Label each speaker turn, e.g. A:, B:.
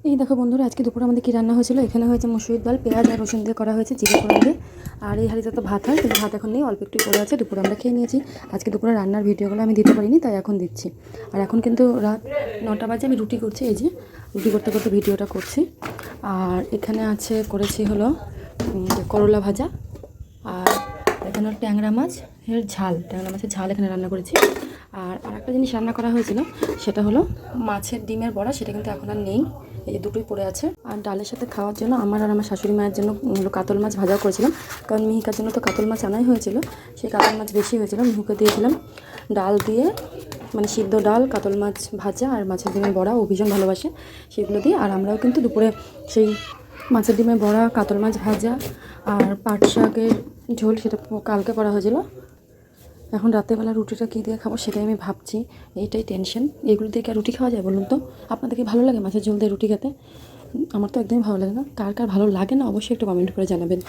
A: এই দেখো বন্ধুরা, আজকে দুপুরে আমাদের কী রান্না হয়েছিল। এখানে হয়েছে মসুর ডাল, পেঁয়াজ আর রসুন দিয়ে করা হয়েছে, জিরে ফোড়ন দিয়ে। আর এই হাঁড়িতে তো ভাত হয়, কিন্তু ভাত এখন নেই, অল্প একটু পড়ে আছে। দুপুরে আমরা খেয়ে নিয়েছি। আজকে দুপুরে রান্নার ভিডিওগুলো আমি দিতে পারিনি, তাই এখন দিচ্ছি। আর এখন কিন্তু রাত 9টা বাজে, আমি রুটি করছি। এই যে রুটি করতে করতে ভিডিওটা করছি। আর এখানে করেছি হলো করলা ভাজা, আর এখানে ট্যাংরা মাছের ঝাল, ট্যাংরা মাছের ঝাল এখানে রান্না করেছি। আর আরেকটা জিনিস রান্না করা হয়েছিল, সেটা হলো মাছের ডিমের বড়া। সেটা কিন্তু এখন আর নেই, এই যে দুটোই পড়ে আছে। আর ডালের সাথে খাওয়ার জন্য আমার আর আমার শাশুড়ি মায়ের জন্য হলো কাতল মাছ ভাজাও করেছিলাম, কারণ মিহিকার জন্য তো কাতল মাছ আনাই হয়েছিল। সেই কাতল মাছ বেশি হয়েছিল, মিহুকে দিয়েছিলাম। ডাল দিয়ে, মানে সিদ্ধ ডাল, কাতল মাছ ভাজা আর মাছের ডিমের বড়া, ও ভীষণ ভালোবাসে সেগুলো দিয়ে। আর আমরাও কিন্তু দুপুরে সেই মাছের ডিমের বড়া, কাতল মাছ ভাজা আর পাট শাকের ঝোল, সেটা কালকে করা হয়েছিল। এখন রাতেরবেলা রুটিটা কী দিয়ে খাবো সেটাই আমি ভাবছি, এইটাই টেনশন। এগুলো দিয়ে কি আর রুটি খাওয়া যায় বলুন তো? আপনাদেরকে ভালো লাগে মাছের ঝোল দিয়ে রুটি খেতে? আমার তো একদমই ভালো লাগে না। কার কার ভালো লাগে না অবশ্যই একটু কমেন্ট করে জানাবেন।